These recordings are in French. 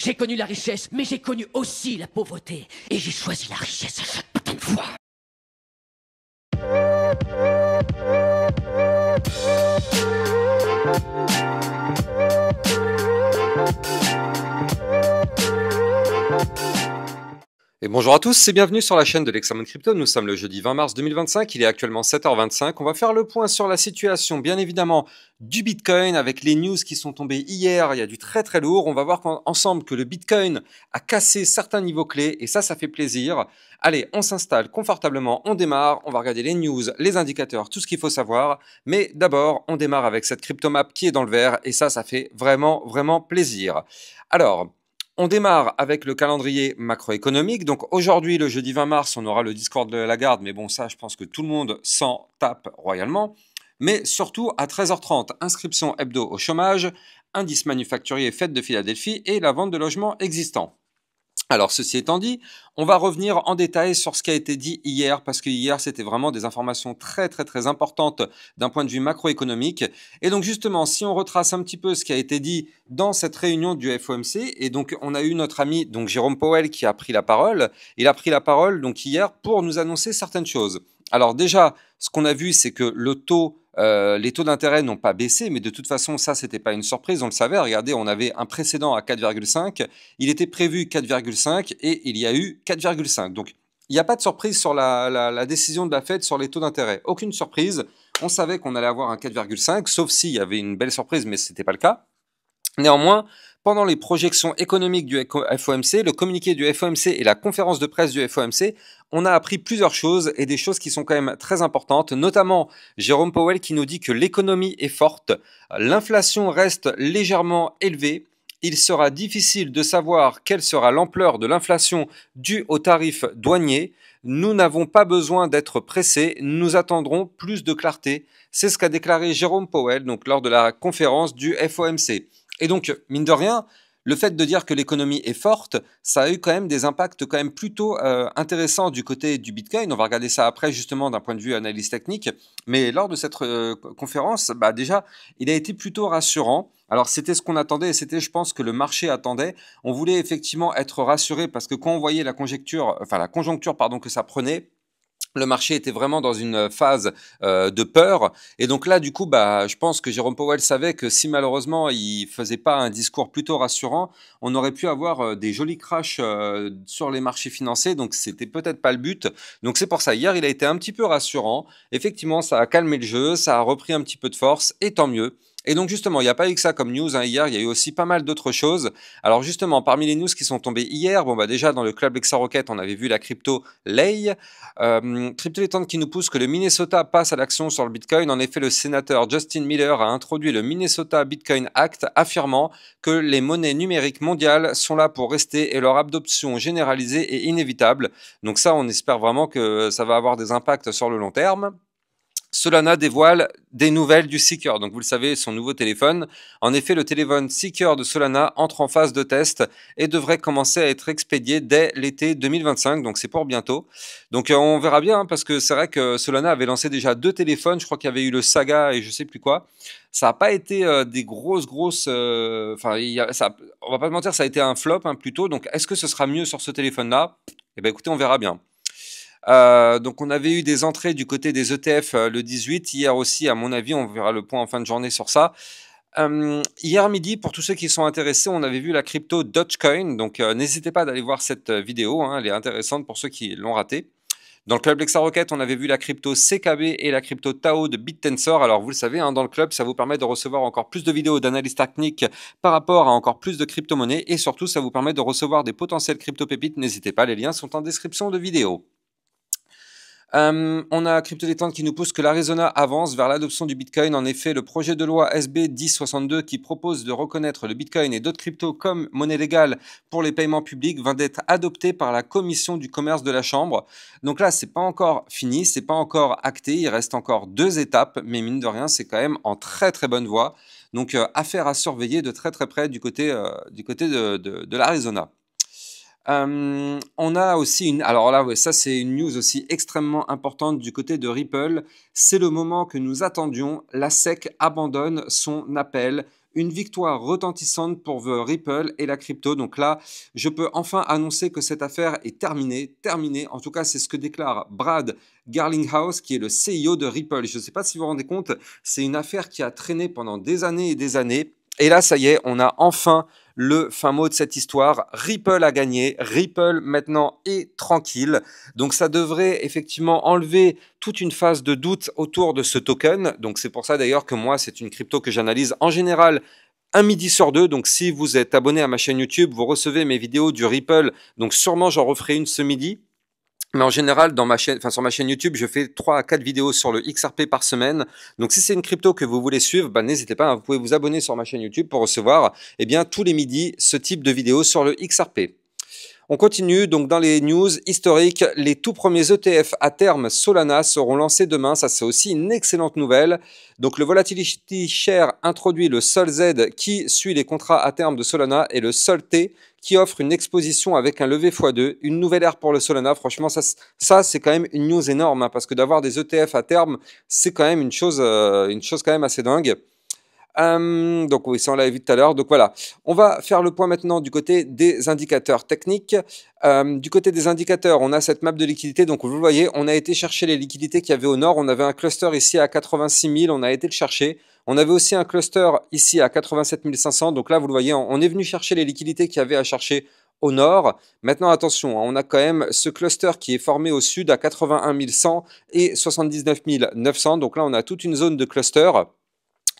J'ai connu la richesse, mais j'ai connu aussi la pauvreté. Et j'ai choisi la richesse à chaque putain de fois. Et bonjour à tous et bienvenue sur la chaîne de l'Examen Crypto. Nous sommes le jeudi 20 mars 2025, il est actuellement 7h25. On va faire le point sur la situation, bien évidemment, du Bitcoin avec les news qui sont tombées hier. Il y a du très très lourd. On va voir ensemble que le Bitcoin a cassé certains niveaux clés et ça fait plaisir. Allez, on s'installe confortablement, on démarre. On va regarder les news, les indicateurs, tout ce qu'il faut savoir. Mais d'abord, on démarre avec cette cryptomap qui est dans le vert et ça fait vraiment vraiment plaisir. Alors, on démarre avec le calendrier macroéconomique. Donc aujourd'hui, le jeudi 20 mars, on aura le discours de Lagarde. Mais bon, ça, je pense que tout le monde s'en tape royalement. Mais surtout, à 13h30, inscription hebdo au chômage, indice manufacturier fête de Philadelphie et la vente de logements existants. Alors, ceci étant dit, on va revenir en détail sur ce qui a été dit hier, parce que hier, c'était vraiment des informations très, très, très importantes d'un point de vue macroéconomique. Et donc, justement, si on retrace un petit peu ce qui a été dit dans cette réunion du FOMC, et donc, on a eu notre ami, donc, Jérôme Powell, qui a pris la parole. Il a pris la parole, donc, hier, pour nous annoncer certaines choses. Alors, déjà, ce qu'on a vu, c'est que les taux d'intérêt n'ont pas baissé, mais de toute façon, ça, c'était pas une surprise, on le savait. Regardez, on avait un précédent à 4,5, il était prévu 4,5 et il y a eu 4,5. Donc, il n'y a pas de surprise sur la décision de la Fed sur les taux d'intérêt. Aucune surprise. On savait qu'on allait avoir un 4,5, sauf s'il y avait une belle surprise, mais ce n'était pas le cas. Néanmoins, pendant les projections économiques du FOMC, le communiqué du FOMC et la conférence de presse du FOMC, on a appris plusieurs choses et des choses qui sont quand même très importantes, notamment Jérôme Powell qui nous dit que l'économie est forte, l'inflation reste légèrement élevée, il sera difficile de savoir quelle sera l'ampleur de l'inflation due aux tarifs douaniers. Nous n'avons pas besoin d'être pressés, nous attendrons plus de clarté. C'est ce qu'a déclaré Jérôme Powell donc, lors de la conférence du FOMC. Et donc, mine de rien, le fait de dire que l'économie est forte, ça a eu quand même des impacts quand même plutôt intéressants du côté du Bitcoin. On va regarder ça après justement d'un point de vue analyse technique. Mais lors de cette conférence, déjà, il a été plutôt rassurant. Alors c'était ce qu'on attendait et c'était, je pense, que le marché attendait. On voulait effectivement être rassuré parce que quand on voyait la conjoncture que ça prenait, le marché était vraiment dans une phase de peur. Et donc là, du coup, je pense que Jérôme Powell savait que si malheureusement il faisait pas un discours plutôt rassurant, on aurait pu avoir des jolis crashs sur les marchés financiers. Donc c'était peut-être pas le but. Donc c'est pour ça. Hier, il a été un petit peu rassurant. Effectivement, ça a calmé le jeu, ça a repris un petit peu de force, et tant mieux. Et donc justement, il n'y a pas eu que ça comme news hier, il y a eu aussi pas mal d'autres choses. Alors justement, parmi les news qui sont tombées hier, déjà dans le club ExaRocket, on avait vu la crypto Lei. Crypto Létente qui nous pousse que le Minnesota passe à l'action sur le Bitcoin. En effet, le sénateur Justin Miller a introduit le Minnesota Bitcoin Act, affirmant que les monnaies numériques mondiales sont là pour rester et leur adoption généralisée est inévitable. Donc ça, on espère vraiment que ça va avoir des impacts sur le long terme. Solana dévoile des nouvelles du Seeker. Donc vous le savez, son nouveau téléphone. En effet, le téléphone Seeker de Solana entre en phase de test et devrait commencer à être expédié dès l'été 2025. Donc c'est pour bientôt. Donc on verra bien parce que c'est vrai que Solana avait lancé déjà 2 téléphones. Je crois qu'il y avait eu le Saga et je sais plus quoi. Ça n'a pas été des grosses. On va pas se mentir, ça a été un flop plutôt. Donc est-ce que ce sera mieux sur ce téléphone-là? Eh bien écoutez, on verra bien. Donc on avait eu des entrées du côté des ETF le 18. Hier aussi, à mon avis, on verra le point en fin de journée sur ça. Hier midi, pour tous ceux qui sont intéressés, on avait vu la crypto Dogecoin. Donc n'hésitez pas d'aller voir cette vidéo, elle est intéressante pour ceux qui l'ont ratée. Dans le club ExaRocket, on avait vu la crypto CKB et la crypto Tao de BitTensor. Alors vous le savez, dans le club, ça vous permet de recevoir encore plus de vidéos d'analyse technique par rapport à encore plus de crypto-monnaies. Et surtout, ça vous permet de recevoir des potentiels crypto-pépites. N'hésitez pas, les liens sont en description de vidéo. On a Crypto Détente qui nous pousse que l'Arizona avance vers l'adoption du Bitcoin. En effet, le projet de loi SB 1062 qui propose de reconnaître le Bitcoin et d'autres cryptos comme monnaie légale pour les paiements publics va d'être adopté par la commission du commerce de la Chambre. Donc là, c'est pas encore fini, c'est pas encore acté, il reste encore 2 étapes, mais mine de rien, c'est quand même en très très bonne voie. Donc affaire à surveiller de très très près du côté de l'Arizona. On a aussi alors là, ça c'est une news aussi extrêmement importante du côté de Ripple. C'est le moment que nous attendions. La SEC abandonne son appel. une victoire retentissante pour The Ripple et la crypto. Donc là, je peux enfin annoncer que cette affaire est terminée. Terminée, en tout cas, c'est ce que déclare Brad Garlinghouse, qui est le CEO de Ripple. Je ne sais pas si vous vous rendez compte, c'est une affaire qui a traîné pendant des années et des années. Et là, ça y est, on a enfin le fin mot de cette histoire. Ripple a gagné. Ripple maintenant est tranquille. Donc ça devrait effectivement enlever toute une phase de doute autour de ce token. Donc c'est pour ça d'ailleurs que moi, c'est une crypto que j'analyse en général un midi sur deux. Donc si vous êtes abonné à ma chaîne YouTube, vous recevez mes vidéos du Ripple. Donc sûrement j'en referai une ce midi. Mais en général, sur ma chaîne YouTube, je fais 3 à 4 vidéos sur le XRP par semaine. Donc, si c'est une crypto que vous voulez suivre, n'hésitez pas, hein, vous pouvez vous abonner sur ma chaîne YouTube pour recevoir, tous les midis, ce type de vidéos sur le XRP. On continue donc dans les news historiques. Les tout premiers ETF à terme Solana seront lancés demain. Ça, c'est aussi une excellente nouvelle. Donc, le Volatility Share introduit le SolZ qui suit les contrats à terme de Solana et le SolT qui offre une exposition avec un levé x2. Une nouvelle ère pour le Solana. Franchement, ça c'est quand même une news énorme, hein, parce que d'avoir des ETF à terme, c'est quand même une chose quand même assez dingue. Donc oui, ça on l'avait vu tout à l'heure. Donc voilà, on va faire le point maintenant du côté des indicateurs techniques. Du côté des indicateurs, on a cette map de liquidité. Donc vous le voyez, on a été chercher les liquidités qu'il y avait au nord. On avait un cluster ici à 86 000, on a été le chercher. On avait aussi un cluster ici à 87 500. Donc là, vous le voyez, on est venu chercher les liquidités qu'il y avait à chercher au nord. Maintenant, attention, on a quand même ce cluster qui est formé au sud à 81 100 et 79 900. Donc là, on a toute une zone de cluster.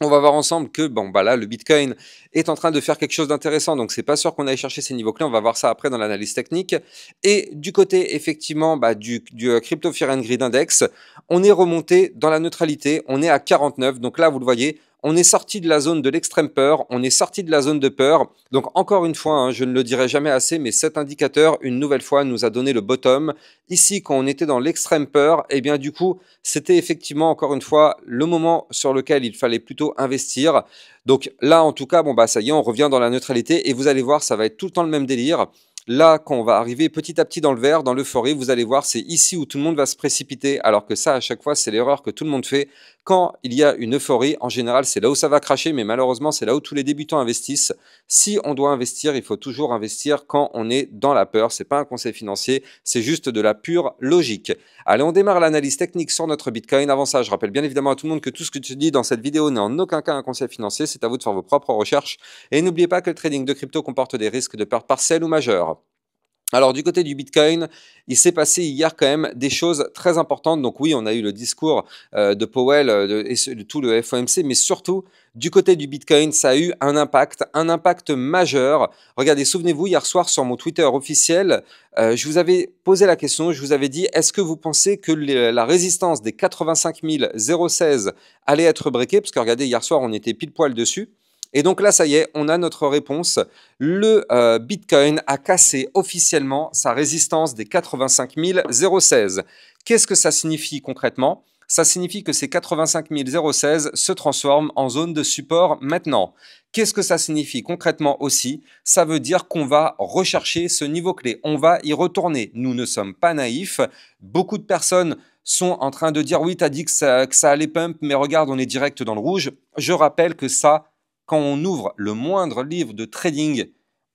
On va voir ensemble que là, le Bitcoin est en train de faire quelque chose d'intéressant. Donc, c'est pas sûr qu'on aille chercher ces niveaux clés. On va voir ça après dans l'analyse technique. Et du côté, effectivement, du Crypto Fear and Greed Index, on est remonté dans la neutralité. On est à 49. Donc là, vous le voyez, on est sorti de la zone de l'extrême peur. On est sorti de la zone de peur. Donc, encore une fois, hein, je ne le dirai jamais assez, mais cet indicateur, une nouvelle fois, nous a donné le bottom. Ici, quand on était dans l'extrême peur, eh bien, du coup, c'était effectivement, encore une fois, le moment sur lequel il fallait plutôt investir. Donc là, en tout cas, ça y est, on revient dans la neutralité et vous allez voir, ça va être tout le temps le même délire. Là, quand on va arriver petit à petit dans le vert, dans l'euphorie, vous allez voir, c'est ici où tout le monde va se précipiter, alors que ça, à chaque fois, c'est l'erreur que tout le monde fait. Quand il y a une euphorie, en général, c'est là où ça va cracher, mais malheureusement, c'est là où tous les débutants investissent. Si on doit investir, il faut toujours investir quand on est dans la peur. C'est pas un conseil financier, c'est juste de la pure logique. Allez, on démarre l'analyse technique sur notre Bitcoin. Avant ça, je rappelle bien évidemment à tout le monde que tout ce que tu dis dans cette vidéo n'est en aucun cas un conseil financier. C'est à vous de faire vos propres recherches. Et n'oubliez pas que le trading de crypto comporte des risques de perte partielle ou majeure. Alors du côté du Bitcoin, il s'est passé hier quand même des choses très importantes. Donc oui, on a eu le discours de Powell et tout le FOMC, mais surtout du côté du Bitcoin, ça a eu un impact majeur. Regardez, souvenez-vous, hier soir sur mon Twitter officiel, je vous avais posé la question, je vous avais dit, est-ce que vous pensez que la résistance des 85 016 allait être breakée? Parce que regardez, hier soir, on était pile poil dessus. Et donc là, ça y est, on a notre réponse. Le Bitcoin a cassé officiellement sa résistance des 85 016. Qu'est-ce que ça signifie concrètement? Ça signifie que ces 85 016 se transforment en zone de support maintenant. Qu'est-ce que ça signifie concrètement aussi? Ça veut dire qu'on va rechercher ce niveau clé. On va y retourner. Nous ne sommes pas naïfs. Beaucoup de personnes sont en train de dire « Oui, tu as dit que ça allait pump, mais regarde, on est direct dans le rouge. » Je rappelle que ça, quand on ouvre le moindre livre de trading,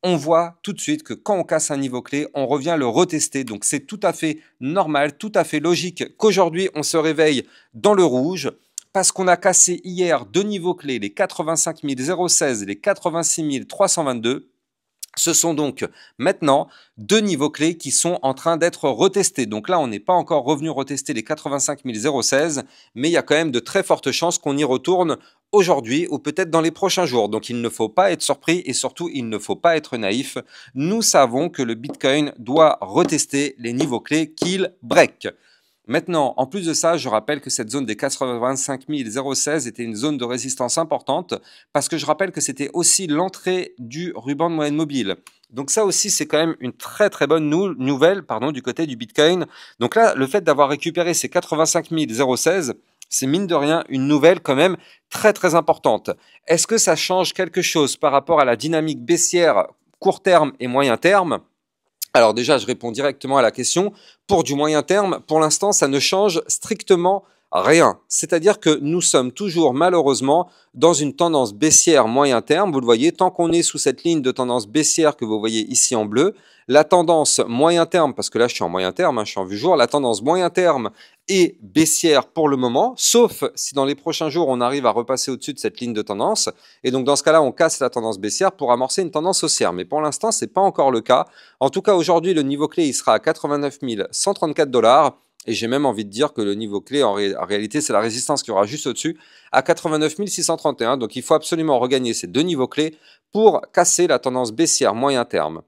on voit tout de suite que quand on casse un niveau clé, on revient le retester. Donc c'est tout à fait normal, tout à fait logique qu'aujourd'hui on se réveille dans le rouge parce qu'on a cassé hier deux niveaux clés, les 85 016 et les 86 322. Ce sont donc maintenant deux niveaux clés qui sont en train d'être retestés. Donc là, on n'est pas encore revenu retester les 85 016, mais il y a quand même de très fortes chances qu'on y retourne aujourd'hui ou peut-être dans les prochains jours. Donc il ne faut pas être surpris et surtout il ne faut pas être naïf. Nous savons que le Bitcoin doit retester les niveaux clés qu'il break. Maintenant, en plus de ça, je rappelle que cette zone des 85 016 était une zone de résistance importante parce que je rappelle que c'était aussi l'entrée du ruban de moyenne mobile. Donc ça aussi, c'est quand même une très très bonne nouvelle du côté du Bitcoin. Donc là, le fait d'avoir récupéré ces 85 016, c'est mine de rien une nouvelle quand même très très importante. Est-ce que ça change quelque chose par rapport à la dynamique baissière court terme et moyen terme? Alors déjà, je réponds directement à la question. Pour du moyen terme, pour l'instant, ça ne change strictement Rien. C'est-à-dire que nous sommes toujours malheureusement dans une tendance baissière moyen terme. Vous le voyez, tant qu'on est sous cette ligne de tendance baissière que vous voyez ici en bleu, la tendance moyen terme, parce que là je suis en moyen terme, je suis en vue jour, la tendance moyen terme est baissière pour le moment, sauf si dans les prochains jours on arrive à repasser au-dessus de cette ligne de tendance. Et donc dans ce cas-là, on casse la tendance baissière pour amorcer une tendance haussière. Mais pour l'instant, ce n'est pas encore le cas. En tout cas, aujourd'hui, le niveau clé, il sera à 89 134 $. Et j'ai même envie de dire que le niveau clé, en réalité, c'est la résistance qui aura juste au-dessus, à 89 631. Donc il faut absolument regagner ces deux niveaux clés pour casser la tendance baissière moyen terme.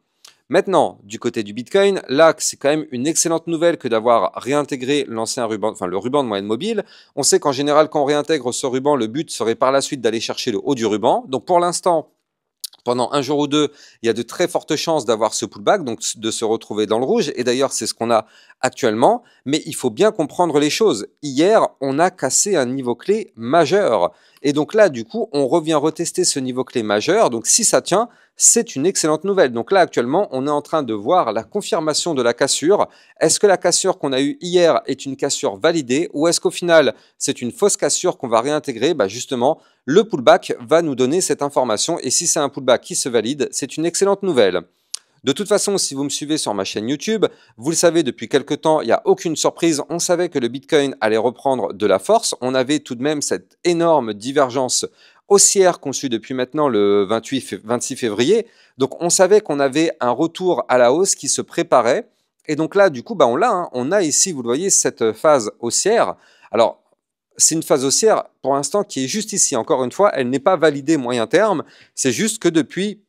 Maintenant, du côté du Bitcoin, là, c'est quand même une excellente nouvelle que d'avoir réintégré l'ancien ruban, enfin le ruban de moyenne mobile. On sait qu'en général, quand on réintègre ce ruban, le but serait par la suite d'aller chercher le haut du ruban. Donc pour l'instant, pendant un jour ou deux, il y a de très fortes chances d'avoir ce pullback, donc de se retrouver dans le rouge. Et d'ailleurs, c'est ce qu'on a actuellement. Mais il faut bien comprendre les choses. Hier, on a cassé un niveau clé majeur. Et donc là, du coup, on revient retester ce niveau clé majeur. Donc si ça tient, c'est une excellente nouvelle. Donc là, actuellement, on est en train de voir la confirmation de la cassure. Est-ce que la cassure qu'on a eue hier est une cassure validée ou est-ce qu'au final, c'est une fausse cassure qu'on va réintégrer? Justement, le pullback va nous donner cette information. Et si c'est un pullback qui se valide, c'est une excellente nouvelle. De toute façon, si vous me suivez sur ma chaîne YouTube, vous le savez, depuis quelques temps, il n'y a aucune surprise. On savait que le Bitcoin allait reprendre de la force. On avait tout de même cette énorme divergence haussière qu'on suit depuis maintenant le 26 février. Donc, on savait qu'on avait un retour à la hausse qui se préparait. Et donc là, du coup, on l'a. On a ici, vous le voyez, cette phase haussière. Alors, c'est une phase haussière, pour l'instant, qui est juste ici. Encore une fois, elle n'est pas validée moyen terme. C'est juste que depuis...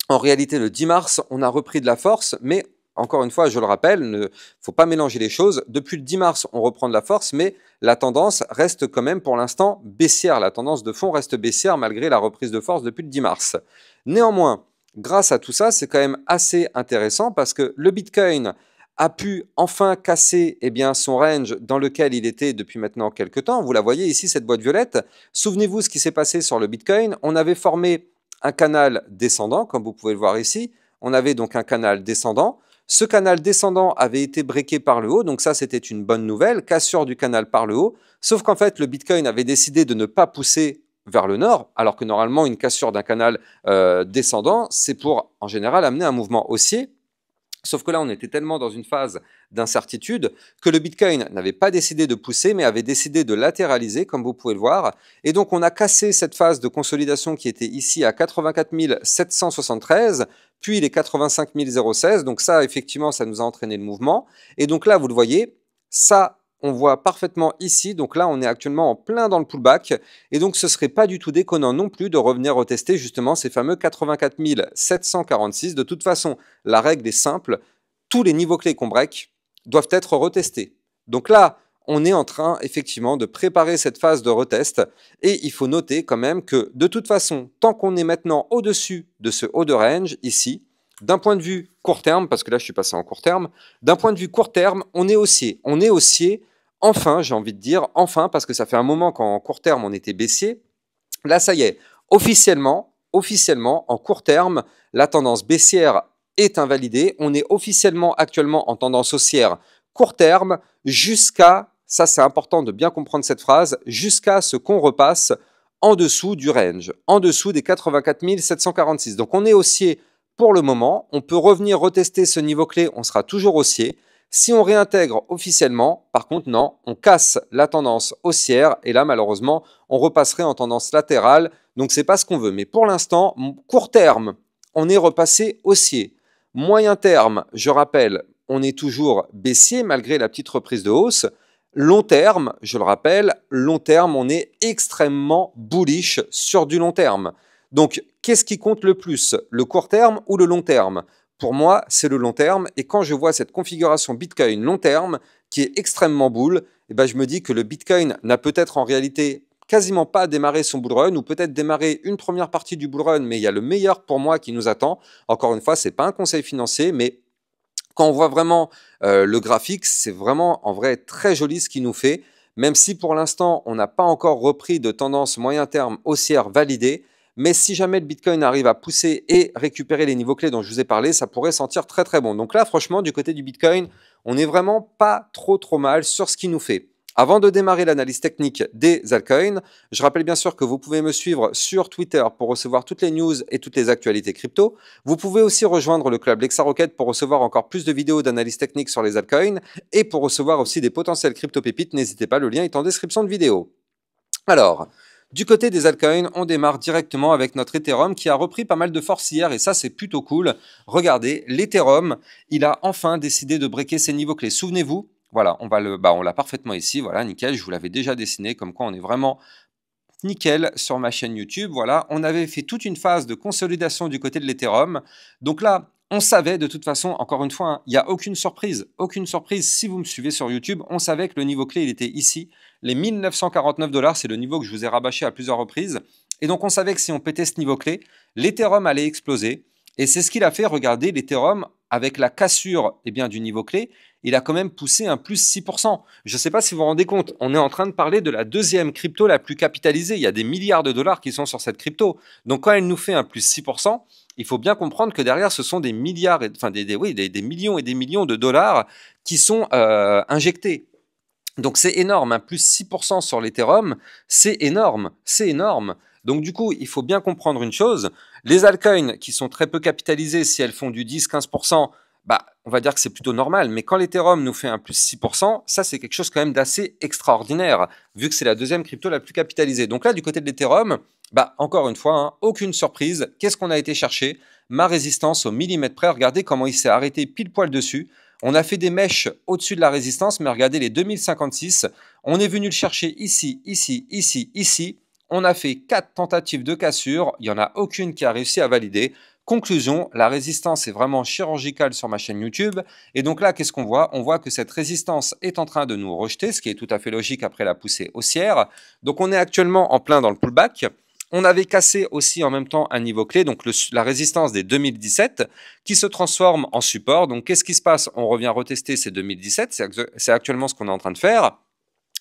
En réalité, le 10 mars, on a repris de la force, mais encore une fois, je le rappelle, il ne faut pas mélanger les choses. Depuis le 10 mars, on reprend de la force, mais la tendance reste quand même pour l'instant baissière. La tendance de fond reste baissière malgré la reprise de force depuis le 10 mars. Néanmoins, grâce à tout ça, c'est quand même assez intéressant parce que le Bitcoin a pu enfin casser son range dans lequel il était depuis maintenant quelques temps. Vous la voyez ici, cette boîte violette. Souvenez-vous ce qui s'est passé sur le Bitcoin. On avait formé un canal descendant, comme vous pouvez le voir ici. On avait donc un canal descendant. Ce canal descendant avait été breaké par le haut, donc ça c'était une bonne nouvelle, cassure du canal par le haut, sauf qu'en fait le Bitcoin avait décidé de ne pas pousser vers le nord, alors que normalement une cassure d'un canal descendant, c'est pour en général amener un mouvement haussier. Sauf que là, on était tellement dans une phase d'incertitude que le Bitcoin n'avait pas décidé de pousser, mais avait décidé de latéraliser, comme vous pouvez le voir. Et donc, on a cassé cette phase de consolidation qui était ici à 84 773, puis les 85 016. Donc ça, effectivement, ça nous a entraîné le mouvement. Et donc là, vous le voyez, ça, on voit parfaitement ici. Donc là, on est actuellement en plein dans le pullback. Et donc, ce ne serait pas du tout déconnant non plus de revenir retester justement ces fameux 84 746. De toute façon, la règle est simple. Tous les niveaux clés qu'on break doivent être retestés. Donc là, on est en train effectivement de préparer cette phase de retest. Et il faut noter quand même que de toute façon, tant qu'on est maintenant au-dessus de ce haut de range ici, d'un point de vue court terme, parce que là je suis passé en court terme, d'un point de vue court terme, on est haussier. On est haussier. Enfin, j'ai envie de dire, enfin, parce que ça fait un moment qu'en court terme, on était baissier. Là, ça y est, officiellement, en court terme, la tendance baissière est invalidée. On est officiellement actuellement en tendance haussière court terme jusqu'à, ça c'est important de bien comprendre cette phrase, jusqu'à ce qu'on repasse en dessous du range, en dessous des 84 746. Donc on est haussier pour le moment. On peut revenir retester ce niveau clé, on sera toujours haussier. Si on réintègre officiellement, par contre, non, on casse la tendance haussière et là, malheureusement, on repasserait en tendance latérale. Donc, ce n'est pas ce qu'on veut. Mais pour l'instant, court terme, on est repassé haussier. Moyen terme, je rappelle, on est toujours baissier malgré la petite reprise de hausse. Long terme, je le rappelle, long terme, on est extrêmement bullish sur du long terme. Donc, qu'est-ce qui compte le plus, le court terme ou le long terme? Pour moi, c'est le long terme. Et quand je vois cette configuration Bitcoin long terme, qui est extrêmement bull, je me dis que le Bitcoin n'a peut-être en réalité quasiment pas démarré son bull run, ou peut-être démarré une première partie du bull run, mais il y a le meilleur pour moi qui nous attend. Encore une fois, ce n'est pas un conseil financier, mais quand on voit vraiment le graphique, c'est vraiment en vrai très joli ce qu'il nous fait. Même si pour l'instant, on n'a pas encore repris de tendance moyen terme haussière validée, mais si jamais le Bitcoin arrive à pousser et récupérer les niveaux clés dont je vous ai parlé, ça pourrait sentir très très bon. Donc là, franchement, du côté du Bitcoin, on n'est vraiment pas trop mal sur ce qu'il nous fait. Avant de démarrer l'analyse technique des altcoins, je rappelle bien sûr que vous pouvez me suivre sur Twitter pour recevoir toutes les news et toutes les actualités crypto. Vous pouvez aussi rejoindre le club LexaRocket pour recevoir encore plus de vidéos d'analyse technique sur les altcoins et pour recevoir aussi des potentiels crypto-pépites. N'hésitez pas, le lien est en description de vidéo. Alors, du côté des altcoins, on démarre directement avec notre Ethereum qui a repris pas mal de force hier et ça c'est plutôt cool. Regardez, l'Ethereum, il a enfin décidé de breaker ses niveaux clés. Souvenez-vous, voilà, on l'a parfaitement ici, voilà, nickel, je vous l'avais déjà dessiné, comme quoi on est vraiment nickel sur ma chaîne YouTube. Voilà, on avait fait toute une phase de consolidation du côté de l'Ethereum. Donc là, on savait de toute façon, encore une fois, hein, il n'y a aucune surprise si vous me suivez sur YouTube, on savait que le niveau clé, il était ici. Les 1949 $, c'est le niveau que je vous ai rabâché à plusieurs reprises. Et donc, on savait que si on pétait ce niveau clé, l'Ethereum allait exploser. Et c'est ce qu'il a fait. Regardez, l'Ethereum, avec la cassure du niveau clé, il a quand même poussé un plus 6%. Je ne sais pas si vous vous rendez compte, on est en train de parler de la deuxième crypto la plus capitalisée. Il y a des milliards de dollars qui sont sur cette crypto. Donc, quand elle nous fait un plus 6%, il faut bien comprendre que derrière, ce sont des milliards, des millions et des millions de dollars qui sont injectés. Donc, c'est énorme, un plus 6% sur l'Ethereum, c'est énorme, c'est énorme. Donc, du coup, il faut bien comprendre une chose. Les altcoins qui sont très peu capitalisés, si elles font du 10-15%, on va dire que c'est plutôt normal. Mais quand l'Ethereum nous fait un plus 6%, ça, c'est quelque chose quand même d'assez extraordinaire, vu que c'est la deuxième crypto la plus capitalisée. Donc là, du côté de l'Ethereum, encore une fois, hein, aucune surprise. Qu'est-ce qu'on a été chercher? Ma résistance au millimètre près. Regardez comment il s'est arrêté pile poil dessus. On a fait des mèches au-dessus de la résistance, mais regardez les 2056. On est venu le chercher ici, ici, ici, ici. On a fait 4 tentatives de cassure. Il n'y en a aucune qui a réussi à valider. Conclusion, la résistance est vraiment chirurgicale sur ma chaîne YouTube. Et donc là, qu'est-ce qu'on voit? On voit que cette résistance est en train de nous rejeter, ce qui est tout à fait logique après la poussée haussière. Donc on est actuellement en plein dans le pullback. On avait cassé aussi en même temps un niveau clé, donc la résistance des 2017, qui se transforme en support. Donc qu'est-ce qui se passe? On revient retester ces 2017, c'est actuellement ce qu'on est en train de faire.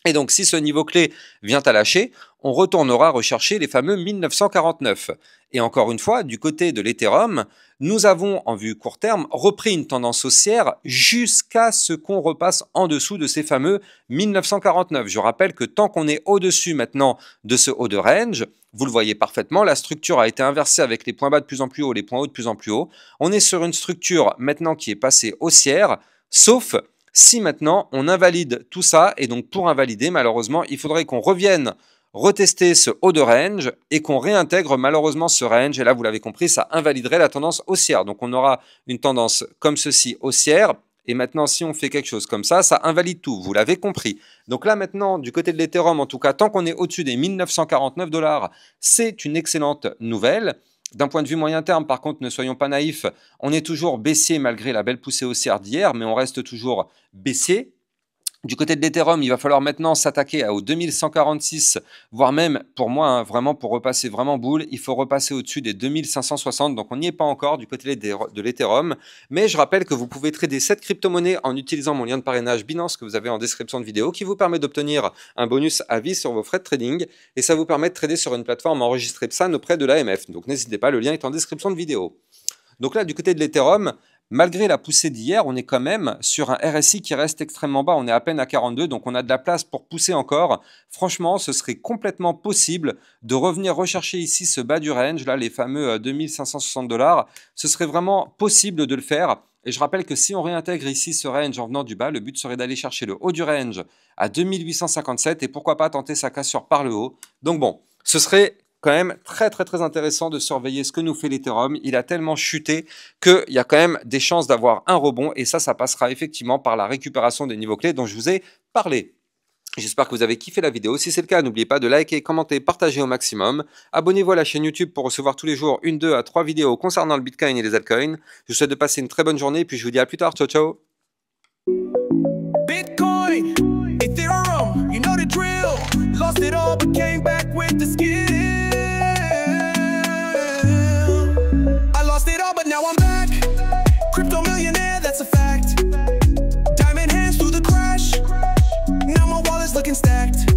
Et donc, si ce niveau clé vient à lâcher, on retournera rechercher les fameux 1949. Et encore une fois, du côté de l'Ethereum, nous avons, en vue court terme, repris une tendance haussière jusqu'à ce qu'on repasse en dessous de ces fameux 1949. Je rappelle que tant qu'on est au-dessus maintenant de ce haut de range, vous le voyez parfaitement, la structure a été inversée avec les points bas de plus en plus haut, les points hauts de plus en plus haut. On est sur une structure maintenant qui est passée haussière, sauf si maintenant on invalide tout ça, et donc pour invalider, malheureusement, il faudrait qu'on revienne retester ce haut de range et qu'on réintègre malheureusement ce range. Et là, vous l'avez compris, ça invaliderait la tendance haussière. Donc on aura une tendance comme ceci haussière. Et maintenant, si on fait quelque chose comme ça, ça invalide tout. Vous l'avez compris. Donc là, maintenant, du côté de l'Ethereum, en tout cas, tant qu'on est au-dessus des 1949 $, c'est une excellente nouvelle. D'un point de vue moyen terme, par contre, ne soyons pas naïfs, on est toujours baissier malgré la belle poussée haussière d'hier, mais on reste toujours baissier. Du côté de l'Ethereum, il va falloir maintenant s'attaquer aux 2146, voire même, pour moi, hein, vraiment pour repasser vraiment boule, il faut repasser au-dessus des 2560, donc on n'y est pas encore du côté de l'Ethereum. Mais je rappelle que vous pouvez trader cette crypto-monnaie en utilisant mon lien de parrainage Binance que vous avez en description de vidéo, qui vous permet d'obtenir un bonus à vie sur vos frais de trading, et ça vous permet de trader sur une plateforme enregistrée PSAN auprès de l'AMF. Donc n'hésitez pas, le lien est en description de vidéo. Donc là, du côté de l'Ethereum, malgré la poussée d'hier, on est quand même sur un RSI qui reste extrêmement bas. On est à peine à 42, donc on a de la place pour pousser encore. Franchement, ce serait complètement possible de revenir rechercher ici ce bas du range, là, les fameux 2560 $. Ce serait vraiment possible de le faire. Et je rappelle que si on réintègre ici ce range en venant du bas, le but serait d'aller chercher le haut du range à 2857 et pourquoi pas tenter sa cassure par le haut. Donc bon, ce serait quand même très intéressant de surveiller ce que nous fait l'Ethereum. Il a tellement chuté qu'il y a quand même des chances d'avoir un rebond et ça passera effectivement par la récupération des niveaux clés dont je vous ai parlé. J'espère que vous avez kiffé la vidéo. Si c'est le cas, n'oubliez pas de liker, commenter, partager au maximum. Abonnez-vous à la chaîne YouTube pour recevoir tous les jours 1, 2 à 3 vidéos concernant le Bitcoin et les altcoins. Je vous souhaite de passer une très bonne journée et puis je vous dis à plus tard. Ciao, ciao. Bitcoin, Ethereum, you know the drill. Lost it all but came back with the skill. I lost it all but now I'm back. Crypto millionaire, that's a fact. Diamond hands through the crash. Now my wallet's looking stacked.